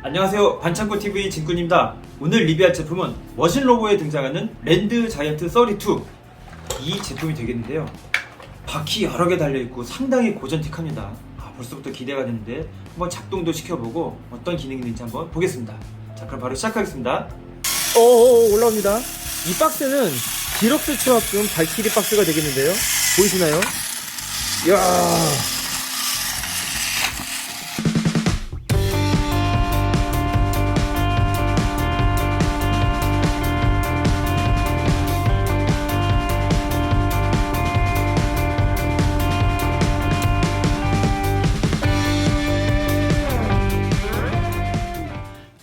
안녕하세요, 반창고TV 진꾼입니다. 오늘 리뷰할 제품은 머신로보에 등장하는 랜드 자이언트 32, 이 제품이 되겠는데요. 바퀴 여러 개 달려있고 상당히 고전틱합니다. 벌써부터 기대가 되는데 한번 작동도 시켜보고 어떤 기능이 있는지 한번 보겠습니다. 자, 그럼 바로 시작하겠습니다. 올라옵니다. 이 박스는 디럭스 추합금 발키리 박스가 되겠는데요. 보이시나요? 이야,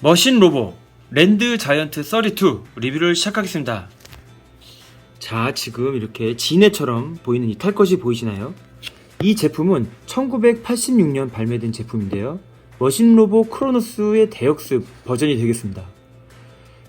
머신로보 랜드 자이언트 32 리뷰를 시작하겠습니다. 자, 지금 이렇게 진해처럼 보이는 이 탈 것이 보이시나요? 이 제품은 1986년 발매된 제품인데요. 머신로보 크로노스의 대역습 버전이 되겠습니다.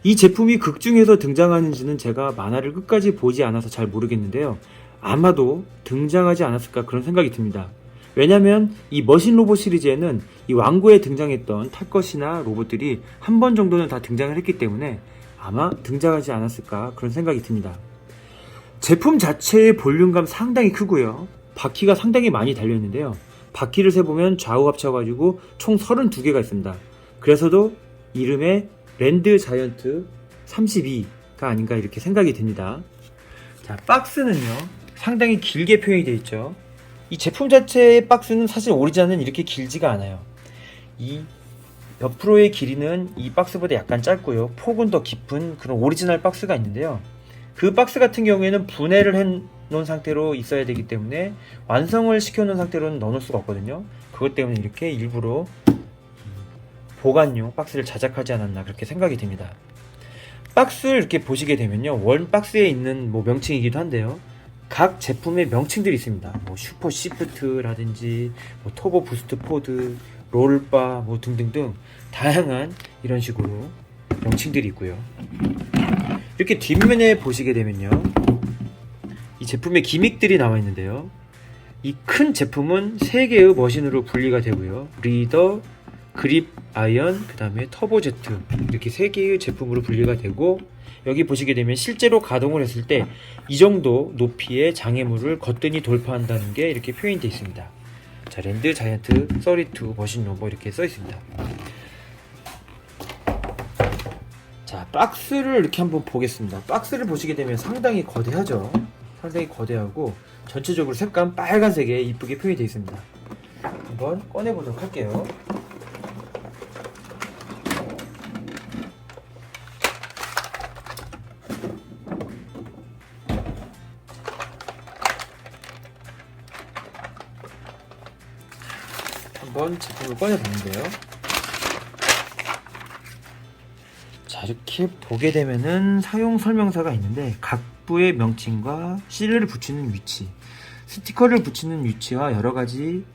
이 제품이 극중에서 등장하는지는 제가 만화를 끝까지 보지 않아서 잘 모르겠는데요. 아마도 등장하지 않았을까 그런 생각이 듭니다. 왜냐면 이 머신로보 시리즈에는 이 왕고에 등장했던 탈것이나 로봇들이 한 번 정도는 다 등장을 했기 때문에 아마 등장하지 않았을까 그런 생각이 듭니다. 제품 자체의 볼륨감 상당히 크고요. 바퀴가 상당히 많이 달려있는데요. 바퀴를 세보면 좌우 합쳐가지고 총 32개가 있습니다. 그래서도 이름에 랜드 자이언트 32가 아닌가 이렇게 생각이 듭니다. 자, 박스는요 상당히 길게 표현이 되어 있죠. 이 제품 자체의 박스는 사실 오리지널은 이렇게 길지가 않아요. 이 옆으로의 길이는 이 박스보다 약간 짧고요. 폭은 더 깊은 그런 오리지널 박스가 있는데요. 그 박스 같은 경우에는 분해를 해 놓은 상태로 있어야 되기 때문에 완성을 시켜 놓은 상태로는 넣어 놓을 수가 없거든요. 그것 때문에 이렇게 일부러 보관용 박스를 자작하지 않았나 그렇게 생각이 듭니다. 박스를 이렇게 보시게 되면요, 원 박스에 있는 명칭이기도 한데요, 각 제품의 명칭들이 있습니다. 슈퍼 시프트라든지 터보 부스트 포드, 롤바 등등등 다양한 이런 식으로 명칭들이 있고요. 이렇게 뒷면에 보시게 되면요, 이 제품의 기믹들이 나와 있는데요. 이 큰 제품은 3개의 머신으로 분리가 되고요. 리더, 그립 아이언, 그 다음에 터보 제트, 이렇게 3개의 제품으로 분리가 되고, 여기 보시게 되면 실제로 가동을 했을 때 이 정도 높이의 장애물을 거뜬히 돌파한다는 게 이렇게 표현이 되어 있습니다. 자, 랜드 자이언트 32 머신로보 이렇게 써 있습니다. 자, 박스를 이렇게 한번 보겠습니다. 박스를 보시게 되면 상당히 거대하죠. 상당히 거대하고 전체적으로 색감 빨간색에 이쁘게 표현이 되어 있습니다. 한번 꺼내보도록 할게요. 한번 제품을 꺼내보는데요. 자, 이렇게 보게 되면은 사용 설명서가 있는데 각 부의 명칭과 실을 붙이는 위치, 스티커를 붙이는 위치와 여러가지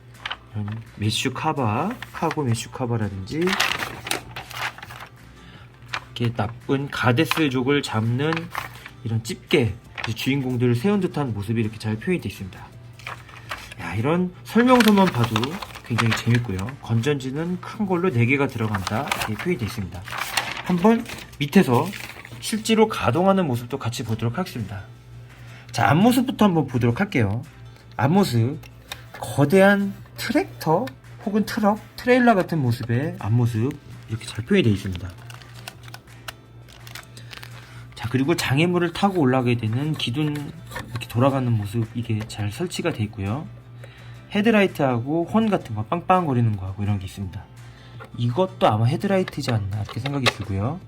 메쉬 카바, 카고 메쉬 카바라든지 이렇게 나쁜 가데스족을 잡는 이런 집게, 주인공들을 세운 듯한 모습이 이렇게 잘 표현이 되어 있습니다. 야, 이런 설명서만 봐도 굉장히 재밌고요. 건전지는 큰 걸로 4개가 들어간다 이렇게 표현이 되어 있습니다. 한번 밑에서 실제로 가동하는 모습도 같이 보도록 하겠습니다. 자, 앞모습부터 한번 보도록 할게요. 앞모습, 거대한 트랙터 혹은 트럭, 트레일러 같은 모습의 앞모습 이렇게 잘 표현이 되어 있습니다. 자, 그리고 장애물을 타고 올라가게 되는 기둥 이렇게 돌아가는 모습, 이게 잘 설치가 되어 있고요. 헤드라이트하고 혼 같은 거 빵빵거리는 거하고 이런 게 있습니다. 이것도 아마 헤드라이트지 않나 이렇게 생각이 들고요.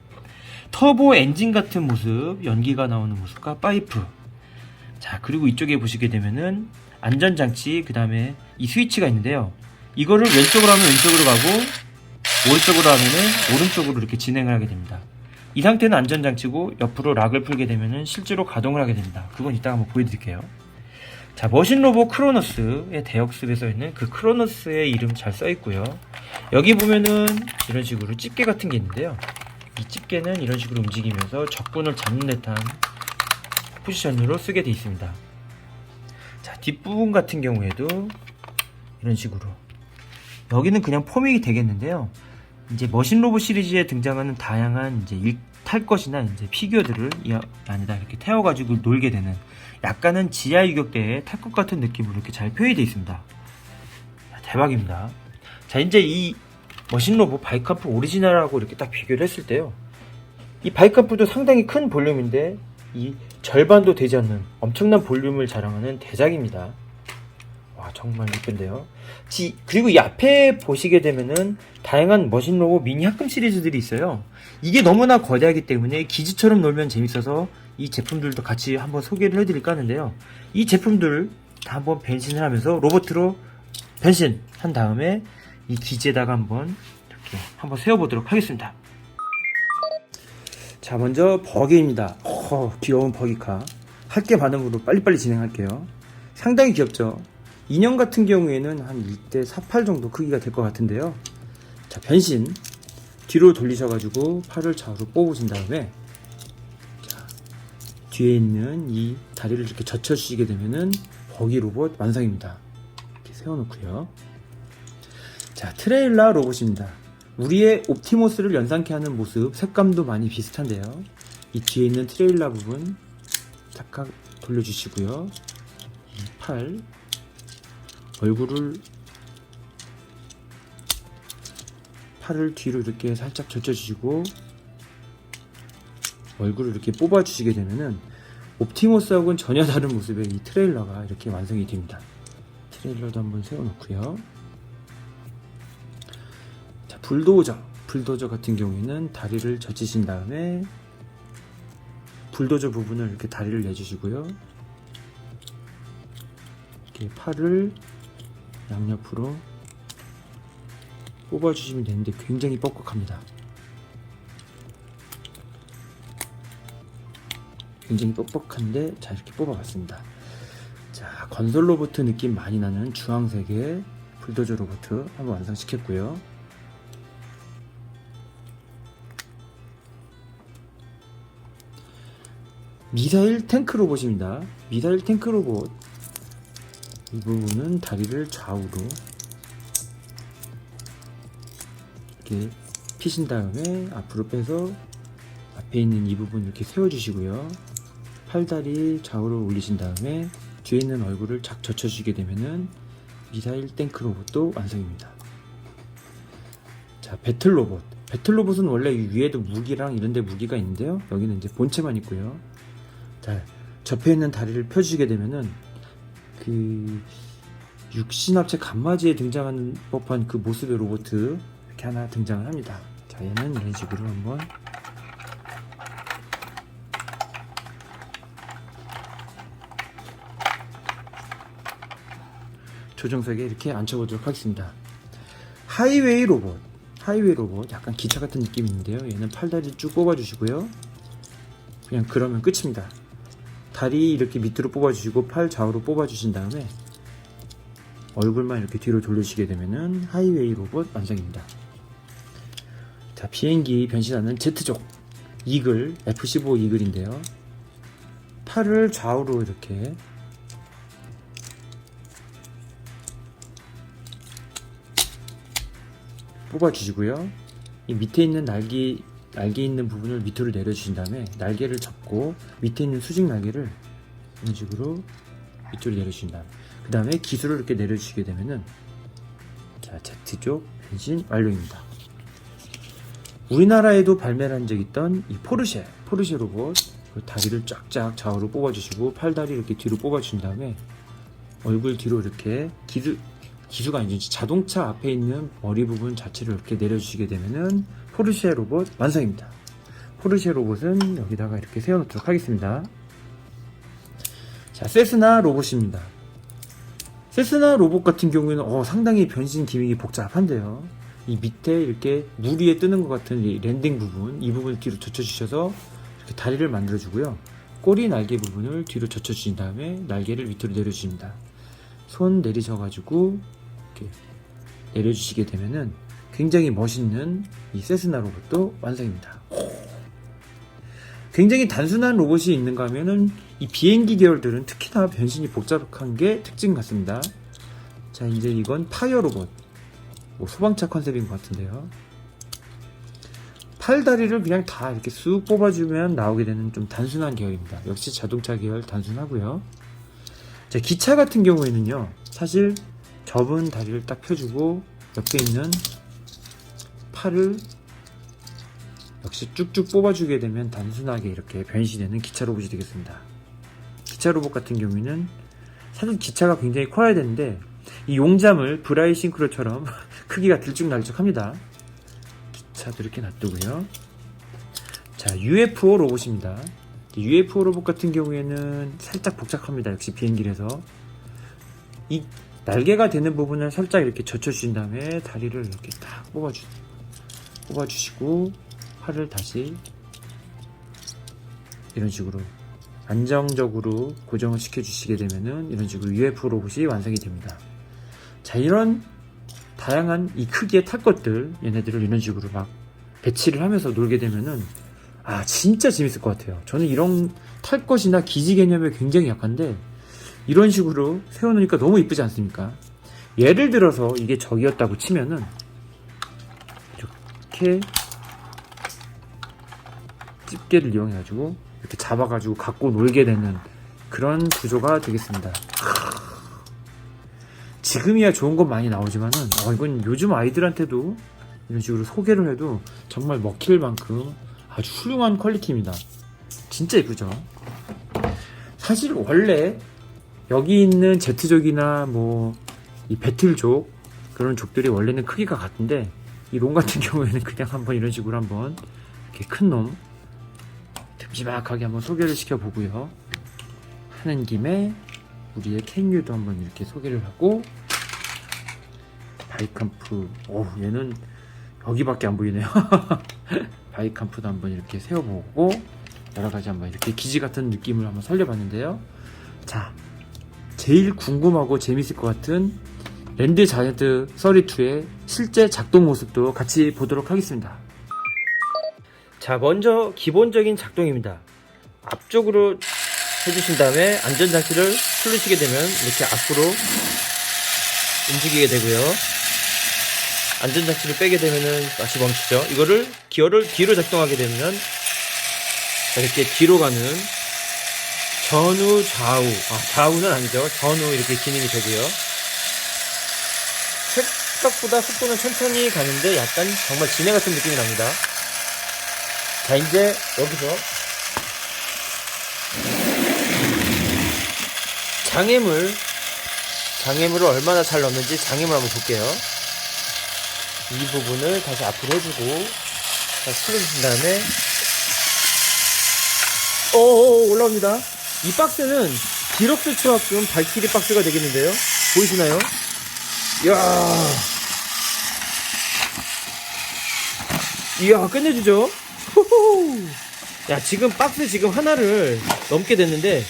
터보 엔진 같은 모습, 연기가 나오는 모습과 파이프. 자, 그리고 이쪽에 보시게 되면은 안전장치, 그 다음에 이 스위치가 있는데요. 이거를 왼쪽으로 하면 왼쪽으로 가고 오른쪽으로 하면은 오른쪽으로 이렇게 진행을 하게 됩니다. 이 상태는 안전장치고 옆으로 락을 풀게 되면은 실제로 가동을 하게 됩니다. 그건 이따가 한번 보여드릴게요. 자, 머신로보 크로노스의 대역습에 써있는 그 크로노스의 이름 잘 써있고요. 여기 보면은 이런 식으로 집게 같은 게 있는데요. 이 집게는 이런 식으로 움직이면서 적군을 잡는 듯한 포지션으로 쓰게 되어 있습니다. 자, 뒷부분 같은 경우에도 이런 식으로, 여기는 그냥 포믹이 되겠는데요. 이제 머신 로봇 시리즈에 등장하는 다양한 이제 탈 것이나 이제 피규어들을 이 안에다 이렇게 태워가지고 놀게 되는 약간은 지하 유격대의 탈 것 같은 느낌으로 이렇게 잘 표현이 되어 있습니다. 대박입니다. 자, 이제 이 머신 로봇 바이캅 오리지널하고 이렇게 딱 비교를 했을 때요. 이 바이캅도 상당히 큰 볼륨인데 이 절반도 되지 않는 엄청난 볼륨을 자랑하는 대작입니다. 와, 정말 예쁜데요. 그리고 이 앞에 보시게 되면은 다양한 머신 로봇 미니 합금 시리즈들이 있어요. 이게 너무나 거대하기 때문에 기지처럼 놀면 재밌어서 이 제품들도 같이 한번 소개를 해드릴까 하는데요. 이 제품들 다 한번 변신을 하면서 로봇으로 변신한 다음에 이 기지에다가 한번 이렇게 한번 세워보도록 하겠습니다. 자, 먼저 버기입니다. 귀여운 버기카. 할게 반응으로 빨리빨리 진행할게요. 상당히 귀엽죠? 인형 같은 경우에는 한 2:48 정도 크기가 될 것 같은데요. 자, 변신. 뒤로 돌리셔가지고 팔을 좌우로 뽑으신 다음에 자, 뒤에 있는 이 다리를 이렇게 젖혀주시게 되면은 버기 로봇 완성입니다. 이렇게 세워놓고요. 자, 트레일러 로봇입니다. 우리의 옵티머스를 연상케 하는 모습, 색감도 많이 비슷한데요. 이 뒤에 있는 트레일러 부분 착각 돌려주시고요. 이 팔, 팔을 뒤로 이렇게 살짝 젖혀주시고 얼굴을 이렇게 뽑아주시게 되면은 옵티머스하고는 전혀 다른 모습의 이 트레일러가 이렇게 완성이 됩니다. 트레일러도 한번 세워놓고요. 자, 불도저 같은 경우에는 다리를 젖히신 다음에 불도저 부분을 이렇게 다리를 내주시고요. 이렇게 팔을 양옆으로 뽑아주시면 되는데 굉장히 뻑뻑합니다. 굉장히 뻑뻑한데 자, 이렇게 뽑아봤습니다. 자, 건설 로봇 느낌 많이 나는 주황색의 불도저 로봇 한번 완성시켰고요. 미사일 탱크 로봇입니다. 미사일 탱크 로봇 이 부분은 다리를 좌우로 이렇게 피신 다음에 앞으로 빼서 앞에 있는 이 부분 이렇게 세워주시고요. 팔다리 좌우로 올리신 다음에 뒤에 있는 얼굴을 착 젖혀주게 되면은 미사일 탱크 로봇도 완성입니다. 자, 배틀 로봇. 배틀 로봇은 원래 위에도 무기랑 이런데 무기가 있는데요. 여기는 이제 본체만 있고요. 자, 접해 있는 다리를 펴주시게 되면은 그 육신합체 간마지에 등장하는 법한 그 모습의 로봇 이렇게 하나 등장을 합니다. 자, 얘는 이런 식으로 한번 조정석에 이렇게 앉혀보도록 하겠습니다. 하이웨이 로봇 약간 기차 같은 느낌이 있는데요. 얘는 팔다리 쭉 뽑아주시고요. 그냥 그러면 끝입니다. 다리 이렇게 밑으로 뽑아주시고 팔 좌우로 뽑아주신 다음에 얼굴만 이렇게 뒤로 돌려주시게 되면은 하이웨이 로봇 완성입니다. 자, 비행기 변신하는 제트족 이글, F-15 이글인데요. 팔을 좌우로 이렇게 뽑아주시고요. 이 밑에 있는 날개 있는 부분을 밑으로 내려주신 다음에 날개를 접고 밑에 있는 수직 날개를 이런 식으로 밑으로 내려주신 다음에 그 다음에 기술을 이렇게 내려주시게 되면은 자, Z쪽 변신 완료입니다. 우리나라에도 발매를 한 적 있던 이 포르쉐 로봇 다리를 쫙쫙 좌우로 뽑아주시고 팔다리 이렇게 뒤로 뽑아주신 다음에 얼굴 뒤로 이렇게 기수가 아니죠. 자동차 앞에 있는 머리 부분 자체를 이렇게 내려주시게 되면은 포르쉐 로봇 완성입니다. 포르쉐 로봇은 여기다가 이렇게 세워놓도록 하겠습니다. 자, 세스나 로봇입니다. 세스나 로봇 같은 경우에는 상당히 변신 기믹이 복잡한데요. 이 밑에 이렇게 물 위에 뜨는 것 같은 이 랜딩 부분, 이 부분을 뒤로 젖혀주셔서 이렇게 다리를 만들어주고요. 꼬리 날개 부분을 뒤로 젖혀주신 다음에 날개를 밑으로 내려주십니다. 손 내리셔가지고 이렇게 내려주시게 되면은 굉장히 멋있는 이 세스나 로봇도 완성입니다. 굉장히 단순한 로봇이 있는가 하면은 이 비행기 계열들은 특히나 변신이 복잡한 게 특징 같습니다. 자, 이제 이건 파이어 로봇, 소방차 컨셉인 것 같은데요. 팔다리를 그냥 다 이렇게 쑥 뽑아주면 나오게 되는 좀 단순한 계열입니다. 역시 자동차 계열 단순하고요. 자, 기차 같은 경우에는요, 사실 접은 다리를 딱 펴주고 옆에 있는 팔을 역시 쭉쭉 뽑아주게 되면 단순하게 이렇게 변신되는 기차 로봇이 되겠습니다. 기차 로봇 같은 경우에는 사실 기차가 굉장히 커야 되는데 이 용잠을 브라이 싱크로처럼 크기가 들쭉날쭉합니다. 기차도 이렇게 놔두고요. 자, UFO 로봇입니다. UFO 로봇 같은 경우에는 살짝 복잡합니다. 역시 비행기라서 이 날개가 되는 부분을 살짝 이렇게 젖혀주신 다음에 다리를 이렇게 딱 뽑아주시고 팔을 다시 이런 식으로 안정적으로 고정을 시켜주시게 되면은 이런 식으로 UFO 로봇이 완성이 됩니다. 자, 이런 다양한 이 크기의 탈 것들, 얘네들을 이런 식으로 막 배치를 하면서 놀게 되면은 진짜 재밌을 것 같아요. 저는 이런 탈 것이나 기지 개념에 굉장히 약한데 이런 식으로 세워놓으니까 너무 이쁘지 않습니까? 예를 들어서 이게 저기였다고 치면은 이렇게 집게를 이용해가지고 이렇게 잡아가지고 갖고 놀게 되는 그런 구조가 되겠습니다. 지금이야 좋은 건 많이 나오지만은 이건 요즘 아이들한테도 이런 식으로 소개를 해도 정말 먹힐 만큼 아주 훌륭한 퀄리티입니다. 진짜 예쁘죠? 사실 원래 여기 있는 제트족이나 뭐 이 배틀족 그런 족들이 원래는 크기가 같은데 이 롬 같은 경우에는 그냥 한번 이런 식으로 한번 이렇게 큰 놈 듬지막하게 한번 소개를 시켜보고요. 하는 김에 우리의 캔유도 한번 이렇게 소개를 하고 바이캄프 얘는 여기밖에 안 보이네요. 바이캄프도 한번 이렇게 세워보고 여러가지 한번 이렇게 기지 같은 느낌을 한번 살려봤는데요. 자, 제일 궁금하고 재밌을 것 같은 랜드 자이언트 32의 실제 작동 모습도 같이 보도록 하겠습니다. 자, 먼저 기본적인 작동입니다. 앞쪽으로 해주신 다음에 안전장치를 풀리시게 되면 이렇게 앞으로 움직이게 되고요. 안전장치를 빼게 되면은 다시 멈추죠. 이거를 기어를 뒤로 작동하게 되면 이렇게 뒤로 가는 전후 좌우 좌우는 아니죠. 전후 이렇게 기능이 되고요. 생각보다 속도는 천천히 가는데 약간 정말 지네 같은 느낌이 납니다. 자, 이제 여기서 장애물을 얼마나 잘 넣는지 장애물 한번 볼게요. 이 부분을 다시 앞으로 해주고 다시 풀어주신 다음에 올라옵니다. 이 박스는 디럭스 트럭금 발키리 박스가 되겠는데요. 보이시나요? 이야 끝내주죠. 야, 지금 박스 지금 하나를 넘게 됐는데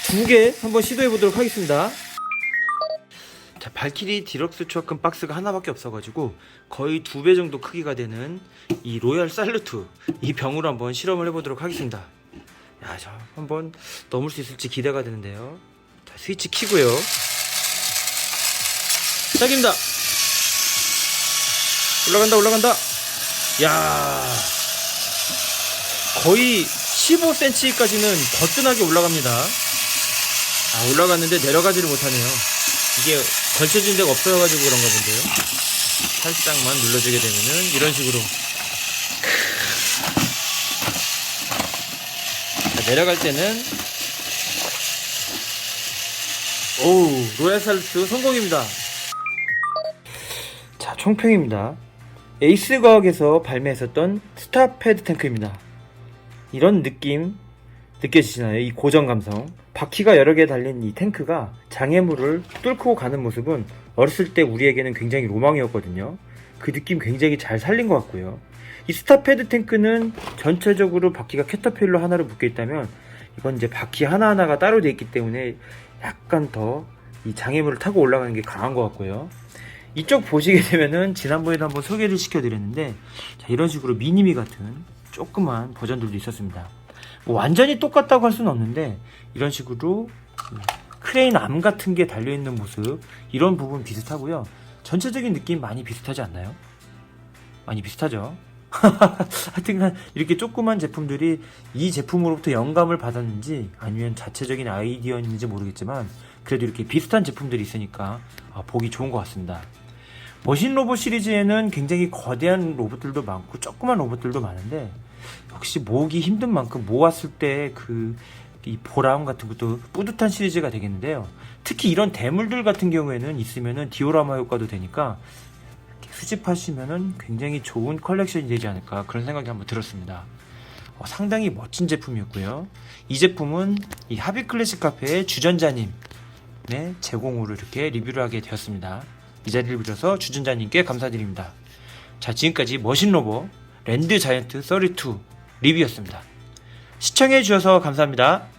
2개 한번 시도해 보도록 하겠습니다. 자, 발키리 디럭스 추억금 박스가 하나밖에 없어가지고 거의 2배 정도 크기가 되는 이 로얄 살루트 이 병으로 한번 실험을 해보도록 하겠습니다. 야, 저 한번 넘을 수 있을지 기대가 되는데요. 자, 스위치 키고요. 시작입니다. 올라간다. 야, 거의 15cm까지는 거뜬하게 올라갑니다. 올라갔는데 내려가지를 못하네요. 이게 걸쳐진 데가 없어가지고 그런가 본데요. 살짝만 눌러주게 되면은 이런 식으로 자, 내려갈 때는 로얄 살루트 성공입니다. 자, 총평입니다. 에이스 과학에서 발매했었던 스타 패드 탱크입니다. 이런 느낌 느껴지시나요? 이 고정 감성. 바퀴가 여러 개 달린 이 탱크가 장애물을 뚫고 가는 모습은 어렸을 때 우리에게는 굉장히 로망이었거든요. 그 느낌 굉장히 잘 살린 것 같고요. 이 스타 패드 탱크는 전체적으로 바퀴가 캐터필러 하나로 묶여 있다면 이건 이제 바퀴 하나하나가 따로 되어 있기 때문에 약간 더 이 장애물을 타고 올라가는 게 강한 것 같고요. 이쪽 보시게 되면은 지난번에도 한번 소개를 시켜드렸는데 자, 이런 식으로 미니미 같은 조그만 버전들도 있었습니다. 뭐 완전히 똑같다고 할 수는 없는데 이런 식으로 크레인 암 같은 게 달려있는 모습 이런 부분 비슷하고요. 전체적인 느낌 많이 비슷하지 않나요? 많이 비슷하죠? 하여튼간 이렇게 조그만 제품들이 이 제품으로부터 영감을 받았는지 아니면 자체적인 아이디어인지 모르겠지만 그래도 이렇게 비슷한 제품들이 있으니까 보기 좋은 것 같습니다. 머신 로봇 시리즈에는 굉장히 거대한 로봇들도 많고 조그만 로봇들도 많은데 역시 모으기 힘든 만큼 모았을 때 이 보람 같은 것도 뿌듯한 시리즈가 되겠는데요. 특히 이런 대물들 같은 경우에는 있으면은 디오라마 효과도 되니까 이렇게 수집하시면은 굉장히 좋은 컬렉션이 되지 않을까 그런 생각이 한번 들었습니다. 상당히 멋진 제품이었고요. 이 제품은 이 하비 클래식 카페의 주전자님의 제공으로 이렇게 리뷰를 하게 되었습니다. 이 자리를 빌어서 주전자님께 감사드립니다. 자, 지금까지 머신 로봇 랜드 자이언트 32 리뷰였습니다. 시청해 주셔서 감사합니다.